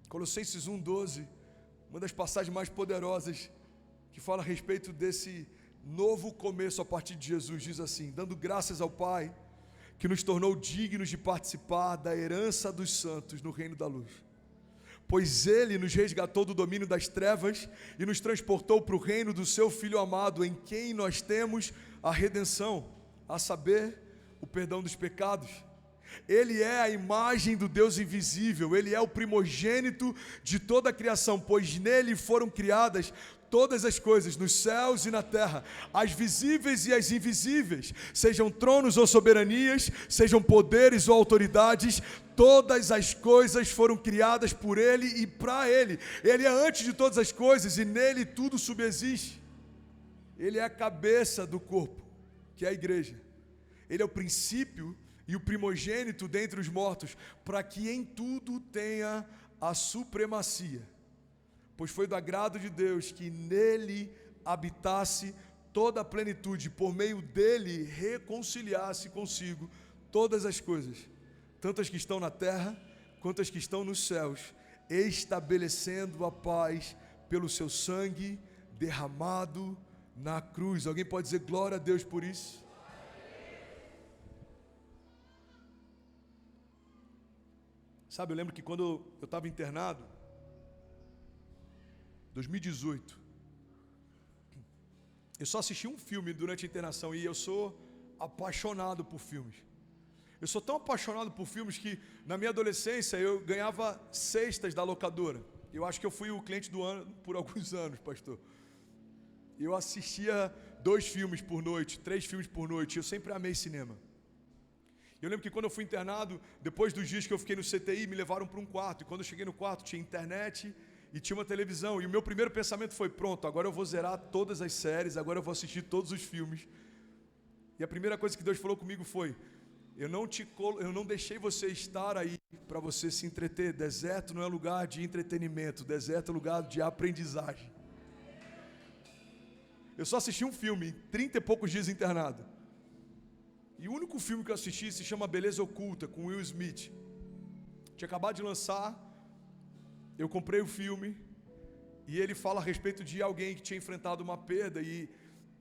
Colossenses 1:12, uma das passagens mais poderosas que fala a respeito desse novo começo a partir de Jesus, diz assim: dando graças ao Pai, que nos tornou dignos de participar da herança dos santos no reino da luz. Pois Ele nos resgatou do domínio das trevas e nos transportou para o reino do Seu Filho amado, em quem nós temos a redenção, a saber, o perdão dos pecados. Ele é a imagem do Deus invisível, Ele é o primogênito de toda a criação, pois nele foram criadas todas as coisas, nos céus e na terra, as visíveis e as invisíveis, sejam tronos ou soberanias, sejam poderes ou autoridades, todas as coisas foram criadas por Ele e para Ele. Ele é antes de todas as coisas e nele tudo subsiste. Ele é a cabeça do corpo, que é a igreja. Ele é o princípio e o primogênito dentre os mortos, para que em tudo tenha a supremacia. Pois foi do agrado de Deus que nele habitasse toda a plenitude, por meio dele reconciliasse consigo todas as coisas, tanto as que estão na terra, quanto as que estão nos céus, estabelecendo a paz pelo seu sangue derramado na cruz. Alguém pode dizer glória a Deus por isso? Sabe, eu lembro que quando eu estava internado, 2018, eu só assisti um filme durante a internação e eu sou apaixonado por filmes. Eu sou tão apaixonado por filmes que na minha adolescência eu ganhava cestas da locadora. Eu acho que eu fui o cliente do ano por alguns anos, pastor. Eu assistia 2 filmes por noite, 3 filmes por noite. Eu sempre amei cinema. Eu lembro que quando eu fui internado, depois dos dias que eu fiquei no CTI, me levaram para um quarto. E quando eu cheguei no quarto, tinha internet e tinha uma televisão. E o meu primeiro pensamento foi: pronto, agora eu vou zerar todas as séries, agora eu vou assistir todos os filmes. E a primeira coisa que Deus falou comigo foi: eu não deixei você estar aí para você se entreter. Deserto não é lugar de entretenimento, deserto é lugar de aprendizagem. Eu só assisti um filme, 30 e poucos dias internado. E o único filme que eu assisti se chama Beleza Oculta, com Will Smith. Tinha acabado de lançar, eu comprei o filme, e ele fala a respeito de alguém que tinha enfrentado uma perda, e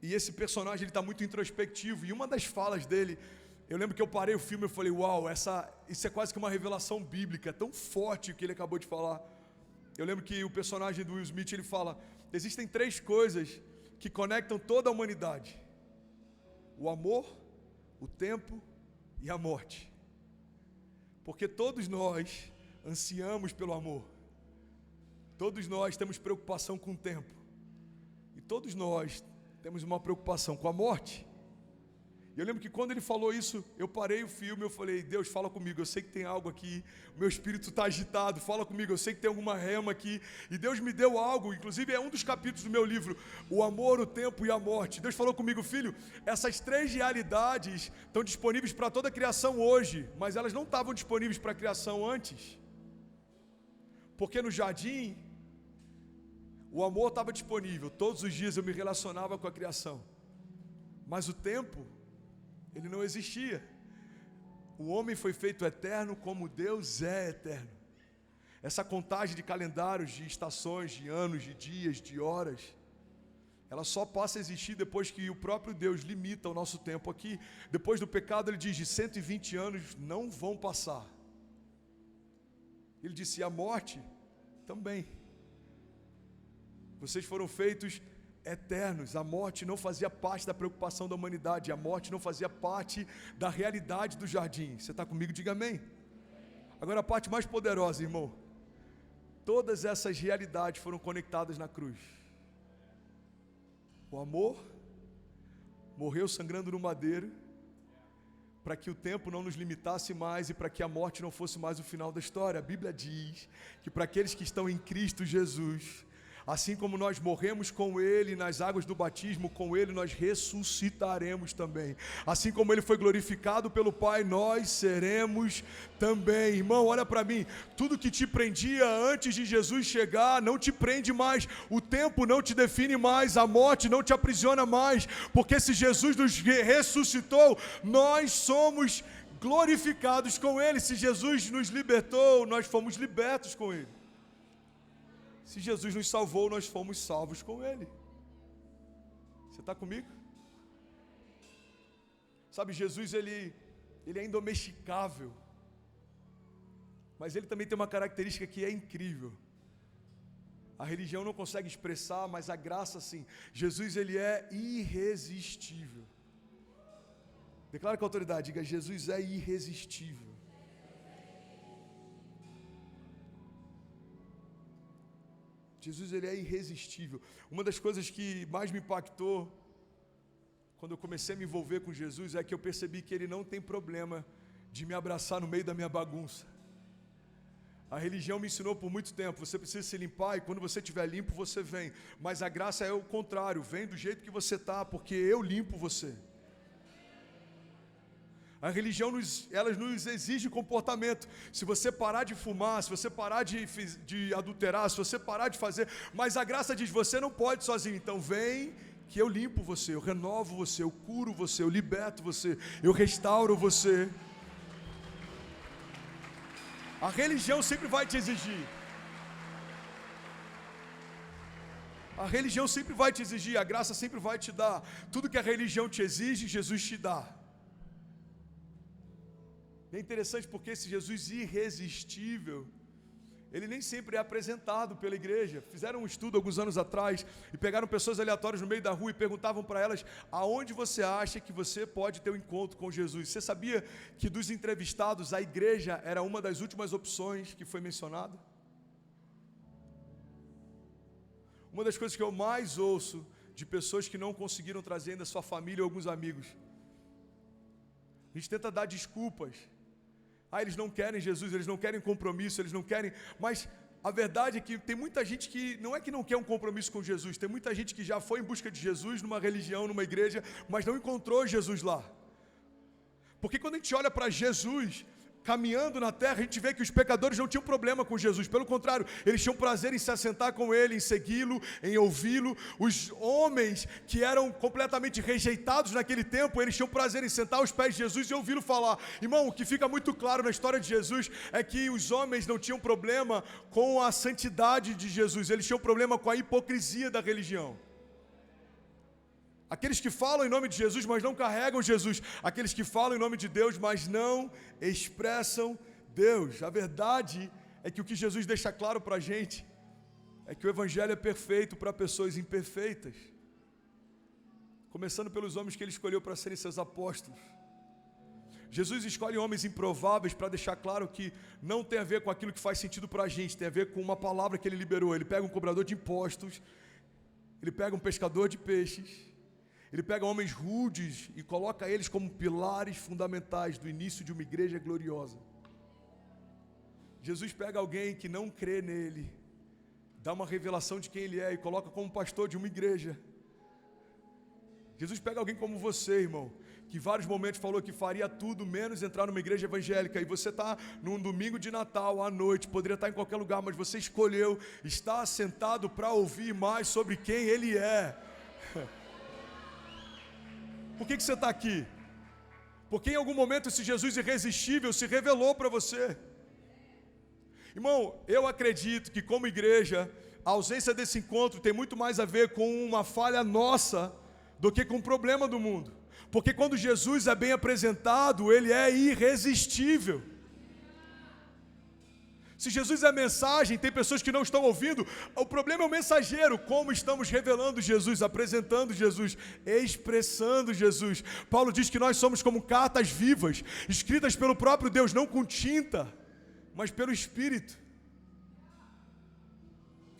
esse personagem está muito introspectivo, e uma das falas dele, eu lembro que eu parei o filme e falei: uau, isso é quase que uma revelação bíblica, é tão forte o que ele acabou de falar. Eu lembro que o personagem do Will Smith, ele fala: existem 3 coisas que conectam toda a humanidade: o amor, o tempo e a morte. Porque todos nós ansiamos pelo amor, todos nós temos preocupação com o tempo, e todos nós temos uma preocupação com a morte. E eu lembro que quando ele falou isso, eu parei o filme, eu falei: Deus, fala comigo, eu sei que tem algo aqui, o meu espírito está agitado, fala comigo, eu sei que tem alguma rema aqui. E Deus me deu algo, inclusive é um dos capítulos do meu livro, o amor, o tempo e a morte. Deus falou comigo: filho, essas 3 realidades estão disponíveis para toda a criação hoje, mas elas não estavam disponíveis para a criação antes. Porque no jardim, o amor estava disponível, todos os dias eu me relacionava com a criação, mas o tempo, ele não existia. O homem foi feito eterno como Deus é eterno. Essa contagem de calendários, de estações, de anos, de dias, de horas, ela só passa a existir depois que o próprio Deus limita o nosso tempo aqui. Depois do pecado, ele diz: de 120 anos não vão passar. Ele disse: e a morte também. Vocês foram feitos eternos. A morte não fazia parte da preocupação da humanidade, a morte não fazia parte da realidade do jardim. Você está comigo? Diga amém. Agora a parte mais poderosa, irmão: todas essas realidades foram conectadas na cruz. O amor morreu sangrando no madeiro para que o tempo não nos limitasse mais e para que a morte não fosse mais o final da história. A Bíblia diz que para aqueles que estão em Cristo Jesus, assim como nós morremos com Ele nas águas do batismo, com Ele nós ressuscitaremos também. Assim como Ele foi glorificado pelo Pai, nós seremos também. Irmão, olha para mim, tudo que te prendia antes de Jesus chegar, não te prende mais. O tempo não te define mais, a morte não te aprisiona mais, porque se Jesus nos ressuscitou, nós somos glorificados com Ele. Se Jesus nos libertou, nós fomos libertos com Ele. Se Jesus nos salvou, nós fomos salvos com Ele. Você está comigo? Sabe, Jesus, ele é indomesticável. Mas ele também tem uma característica que é incrível. A religião não consegue expressar, mas a graça sim. Jesus, ele é irresistível. Declara com autoridade, diga, Jesus é irresistível. Jesus, ele é irresistível. Uma das coisas que mais me impactou quando eu comecei a me envolver com Jesus é que eu percebi que ele não tem problema de me abraçar no meio da minha bagunça. A religião me ensinou por muito tempo, você precisa se limpar e quando você estiver limpo você vem. Mas a graça é o contrário, vem do jeito que você está, porque eu limpo você. A religião ela nos exige comportamento. Se você parar de fumar, se você parar de adulterar, se você parar de fazer, mas a graça diz, você não pode sozinho, então vem que eu limpo você, eu renovo você, eu curo você, eu liberto você, eu restauro você. A religião sempre vai te exigir. A religião sempre vai te exigir, a graça sempre vai te dar. Tudo que a religião te exige, Jesus te dá. É interessante porque esse Jesus irresistível, ele nem sempre é apresentado pela igreja. Fizeram um estudo alguns anos atrás e pegaram pessoas aleatórias no meio da rua e perguntavam para elas aonde você acha que você pode ter um encontro com Jesus. Você sabia que dos entrevistados a igreja era uma das últimas opções que foi mencionada? Uma das coisas que eu mais ouço de pessoas que não conseguiram trazer ainda sua família ou alguns amigos. A gente tenta dar desculpas. Eles não querem Jesus, eles não querem compromisso, eles não querem... Mas a verdade é que tem muita gente que não quer um compromisso com Jesus. Tem muita gente que já foi em busca de Jesus numa religião, numa igreja, mas não encontrou Jesus lá. Porque quando a gente olha para Jesus caminhando na terra, a gente vê que os pecadores não tinham problema com Jesus, pelo contrário, eles tinham prazer em se assentar com Ele, em segui-lo, em ouvi-lo. Os homens que eram completamente rejeitados naquele tempo, eles tinham prazer em sentar aos pés de Jesus e ouvi-lo falar. Irmão, o que fica muito claro na história de Jesus é que os homens não tinham problema com a santidade de Jesus, eles tinham problema com a hipocrisia da religião. Aqueles que falam em nome de Jesus, mas não carregam Jesus. Aqueles que falam em nome de Deus, mas não expressam Deus. A verdade é que o que Jesus deixa claro para a gente é que o Evangelho é perfeito para pessoas imperfeitas. Começando pelos homens que Ele escolheu para serem seus apóstolos. Jesus escolhe homens improváveis para deixar claro que não tem a ver com aquilo que faz sentido para a gente, tem a ver com uma palavra que Ele liberou. Ele pega um cobrador de impostos, Ele pega um pescador de peixes, Ele pega homens rudes e coloca eles como pilares fundamentais do início de uma igreja gloriosa. Jesus pega alguém que não crê nele, dá uma revelação de quem ele é e coloca como pastor de uma igreja. Jesus pega alguém como você, irmão, que em vários momentos falou que faria tudo menos entrar numa igreja evangélica, e você está num domingo de Natal à noite, poderia estar em qualquer lugar, mas você escolheu estar sentado para ouvir mais sobre quem ele é. Por que você está aqui? Porque em algum momento esse Jesus irresistível se revelou para você. Irmão, eu acredito que como igreja, a ausência desse encontro tem muito mais a ver com uma falha nossa do que com o problema do mundo. Porque quando Jesus é bem apresentado, Ele é irresistível. Se Jesus é mensagem, tem pessoas que não estão ouvindo, o problema é o mensageiro, como estamos revelando Jesus, apresentando Jesus, expressando Jesus. Paulo diz que nós somos como cartas vivas, escritas pelo próprio Deus, não com tinta, mas pelo Espírito.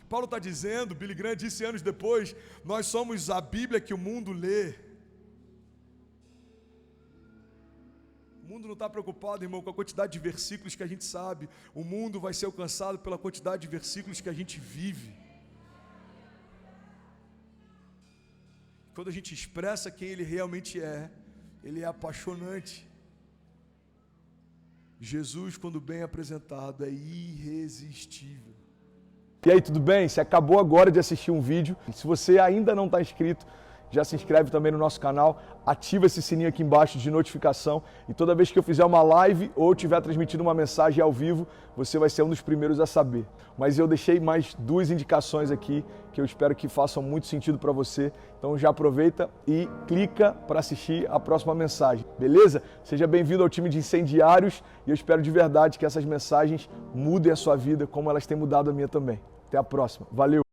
Paulo está dizendo, Billy Graham disse anos depois, nós somos a Bíblia que o mundo lê. O mundo não está preocupado, irmão, com a quantidade de versículos que a gente sabe. O mundo vai ser alcançado pela quantidade de versículos que a gente vive. Quando a gente expressa quem Ele realmente é, Ele é apaixonante. Jesus, quando bem apresentado, é irresistível. E aí, tudo bem? Você acabou agora de assistir um vídeo. Se você ainda não está inscrito, já se inscreve também no nosso canal, ativa esse sininho aqui embaixo de notificação e toda vez que eu fizer uma live ou estiver transmitindo uma mensagem ao vivo, você vai ser um dos primeiros a saber. Mas eu deixei mais 2 indicações aqui que eu espero que façam muito sentido para você. Então já aproveita e clica para assistir a próxima mensagem, beleza? Seja bem-vindo ao time de incendiários e eu espero de verdade que essas mensagens mudem a sua vida como elas têm mudado a minha também. Até a próxima. Valeu!